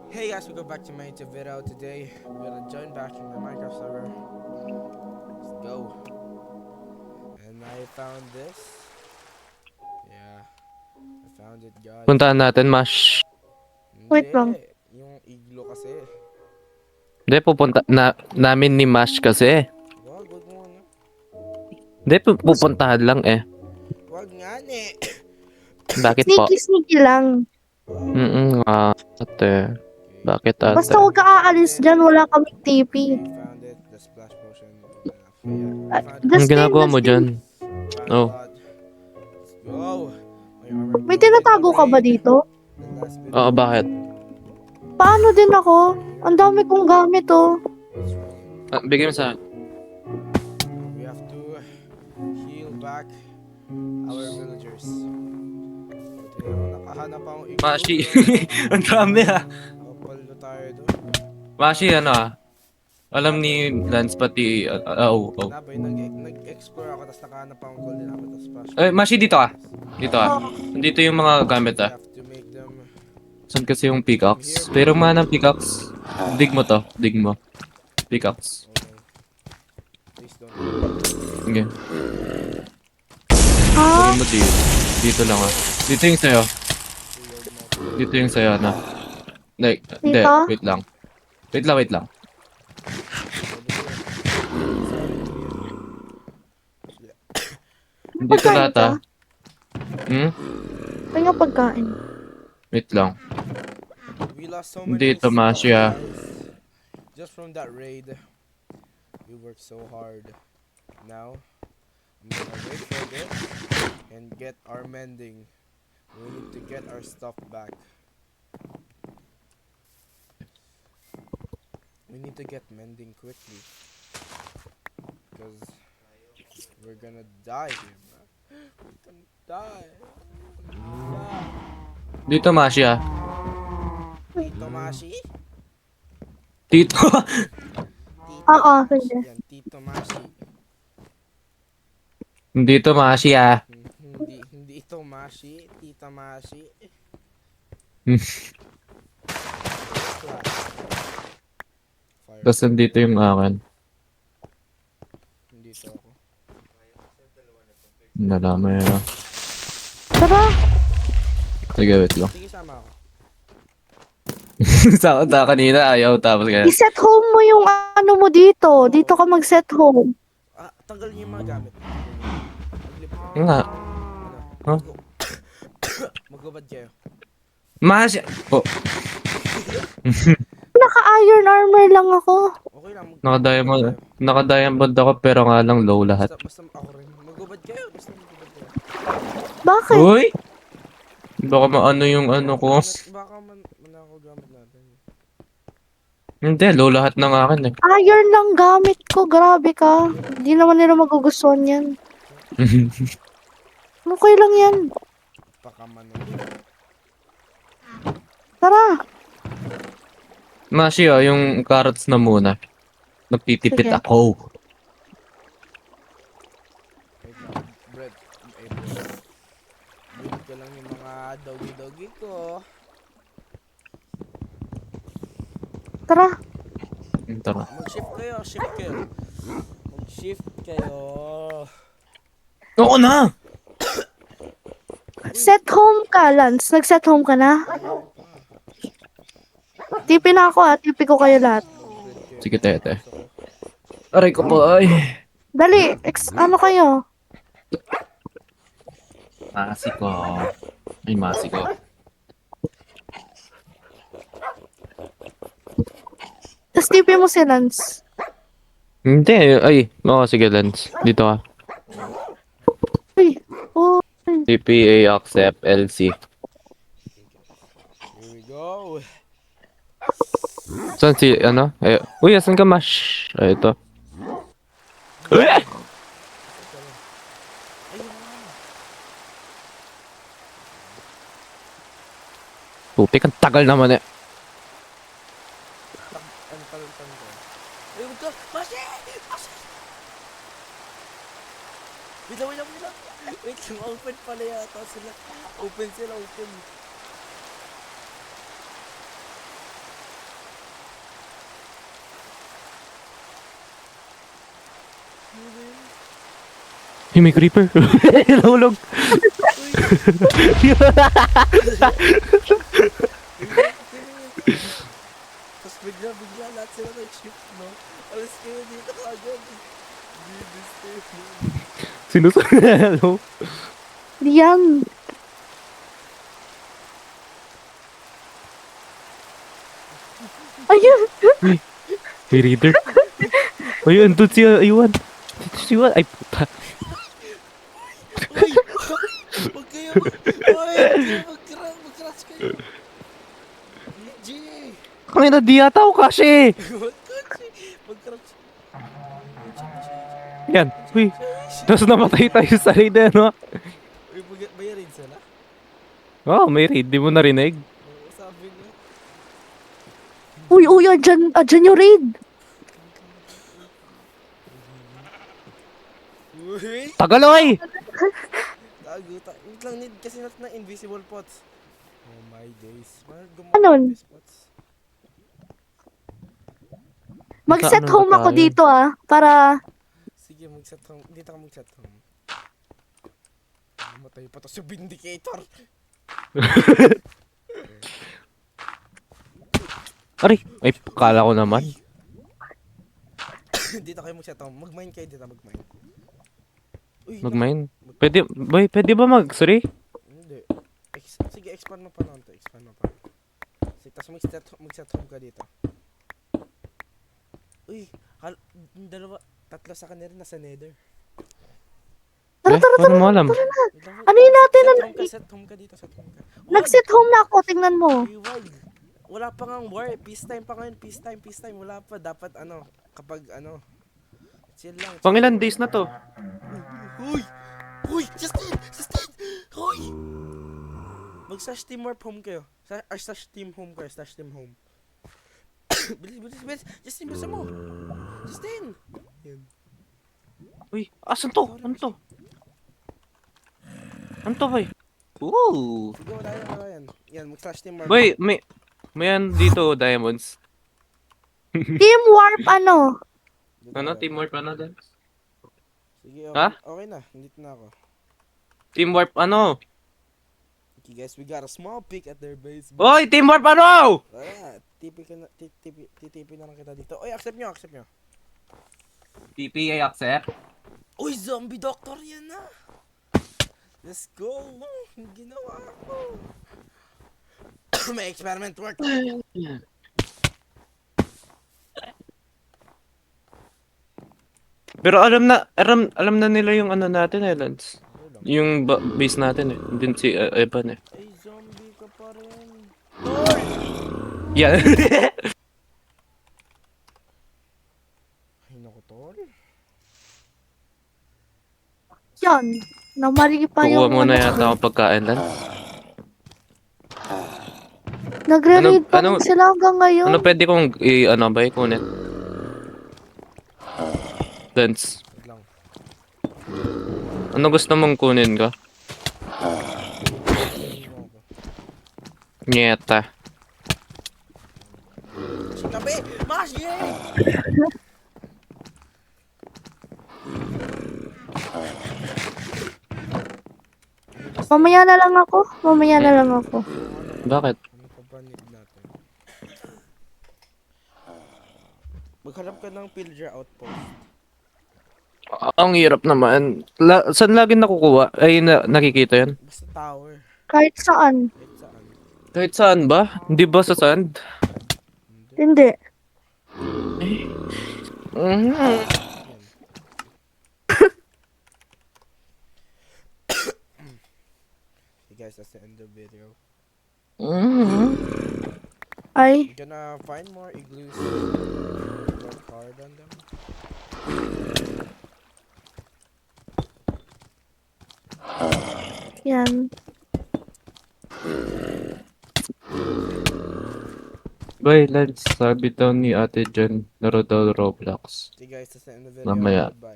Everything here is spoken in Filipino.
Hey guys, welcome back to my YouTube video. Today, we're gonna join back in my Minecraft server. Let's go. And I found this. Yeah, I found it, guys. Puntahan natin, Mash. Hindi, Wait lang. yung igloo kasi. Hindi, pupunta namin ni Mash kasi. Wag mo na. Hindi, Mas pupuntahan lang eh. Wag nga ni. Bakit po? sneaky lang. Ate. Okay, Bakit Basta ate? huwag ka aalis dyan, wala kaming TP. okay, found it. The splash potion. Okay, yeah, I found Ang it. ginagawa The mo stain. dyan? Found a Oh. lot. Let's go. My armor May broke in the tinatago ka ba raid. dito? The last bit Oo, of bakit? Paano din ako? Ang dami kong gamit oh. it's broken. Bigyan mo sa... We have to heal back our villagers. Buti naman nakahanap akong igloo. Mashi. Pero Ang dami ah. nakapalo tayo doon. Mashi, ano ah. Alam ni Lance pati... Oo. Nabay, nag-explore ako tapos nakahanap akong golden apple tapos splash. Mashi, dito ah. Dito ah. Dito yung mga gamit We ah. have to make them Saan kasi yung pickaxe? Pero man ang pickaxe. Dig mo to. Dig mo. Pickaxe. okay. Please don't. Sige. Ha? Sabi mo dito. Dito lang ah. Dito yung sa'yo. Dito yung sa'yo na. Like, hindi. Dito? Wait lang. Wait lang. Dito Pagkain lahat ka? ah. Hmm? Ay nga pagkain. Wait lang. We lost so many Dito, stuff, Masya. guys. Just from that raid. We worked so hard. Now, I'm gonna wait for this and get our mending. We need to get our stuff back. We need to get mending quickly. Because we're gonna die here, man. We're gonna die. Dito, Masya. Tito Mashi? Dito. Oo, sige. Yan, Tito Mashi. Dito, Masya. Hindi ito Mashi, Tita Mashi. Fire. Tapos nandito yung akin. Dito ako. Nalaman yun ah. Tara. Sige, wait lang. Sige, sama ako. sa kanina ayaw tapos kaya. I-set home mo yung ano mo dito. Dito ka mag-set home. Tanggalin niyo yung mga gamit. Yung nga. Huh? Magubad kayo. Masya. Oh, Naka-iron armor lang ako. Okay lang. naka-diamond. Naka-diamond ako pero nga lang low lahat. Basta ako rin. Magubad kayo. Basta magubad kayo. Bakit? Uy! Baka maano yung ano ko. Baka manakaw gamit natin. Hindi, low lahat ng akin eh. Iron lang gamit ko. Grabe ka. Hindi naman nila magugustuhan yan. Okay lang yan. Baka Tara. Masya, yung carrots na muna. Nagtitipid Sige. ako. Wait lang. Bread. Build ko lang yung mga doggy-doggy ko. Tara. Tara. Mag-shift kayo. Shift kayo. Mag-shift kayo. Oo na! Set home ka, Lance. Nag-set home ka na? TP na ako TP ko kayo lahat. Sige, tete. Aray ko po ay. Dali, ano kayo? Masi ko. Ay, masi ko. Tapos TP mo si Lance. Hindi, ay. Oo, sige, Lens. Dito ka. Uy, oh. TPA accept LC. Here we go. Saan si, ano? Uy, asan ka, Mash? Ay, ito. Tupik, ang tagal naman eh. Ano pala ko? Ay, wag ka! Mashi! Mashi! Wait lang, wait lang, wait lang. Wait lang, open pala yata sila. Open sila, open. Hey, may creeper. Nahulog. Tapos bigla lahat sila nag-shift, no? Alas kayo dito kagad. Sinusunod. Yan. Ayun. May reader. Ayun, doon siya. Ayun. Si Iwan. Ay, puta. Uy! Huwag kayo mag-crash kayo. EJ! Kami na di yata ako kasi. Mag-crash. Yan. Uy. Tapos namatay tayo sa raid eh, no? Uy, bayarin sila? Oh, may raid. Di mo narinig. Oo, sabi nga. Uy, andyan yung raid. Uy! Tagaloy! Tago. Wait lang, need kasi natin ng invisible pots. Oh my days. Anon? Mag-set Ano ba home ako tayo? dito para... Sige, mag-set home. Dito ka mag-set home. Matay pa to si Vindicator. Aray. Ay, kala ko naman. Dito kayo mag-set home. Mag-mine kayo dito, mag-mine. Uy, Mag-mine. Pwede, boy, pwede ba mag-sorry? Hindi. Sige, expand mo pa naman to. Expand mo pa. Sige, tapos mag-set home ka dito. Uy, tatlo sa kanila nasa nether. Tara. Paano mo alam? Ano yun natin? Set home ka dito, set home ka. Nag-set home na ako, tingnan mo. Uy, wag. Wala pa ngang war. Peace time pa ngayon. Peace time. Wala pa. Dapat kapag chill lang. Pangilan days na to? Uy! Justin! Uy! Mag-slash team warp home kayo. Slash team home kayo. Slash team home. bilis. Justin, bilisan mo. Justin! Yan. Uy, asan to? Ano to? Ano to, boy? Ooh. Sige, wala yan. Yan, mag-slash team warp. Boy, may yan dito, diamonds. Team warp ano? Ano, teamwork ano din? Sige, Ha? okay na. Nandito na ako. Teamwork ano? Okay guys, we got a small peek at their base. Hoy, teamwork ano? Titipi na lang kita dito. Oy, accept nyo. TPA accept. Uy, zombie doctor yan na. Let's go. Ginawa ko. May experiment work. Pero alam na nila yung ano natin eh, Lance. Yung base natin eh. Din si Evan eh. Ay, zombie ka pa rin. Yeah. Ay, naku, tol. Yan. Namali pa Kukuha yung... muna yata akong pagkain, Lance. Nagre-raid pa Ano- rin sila hanggang ngayon. Ano pwede kong kunin? Lance. Wait lang. Ano gusto mong kunin ka? Nyeta. Tabi! Mas! Yay! Mamaya na lang ako. Bakit? Ano pa ba need natin? Maghanap ka ng pillager outpost. Ang hirap naman. Saan lagi nakukuha? Ay, nakikita yan? Basta tower. Kahit saan. Kahit saan. Kahit saan ba? Hindi ba sa sand? Hindi. Hey guys, that's the end of the video. Ay, I'm gonna find more igloos. Work hard on them. yan. Boy, Lance, sabi daw ni ate Jen, laro daw Roblox. Hey guys, that's the end of the video. Mamaya. Goodbye.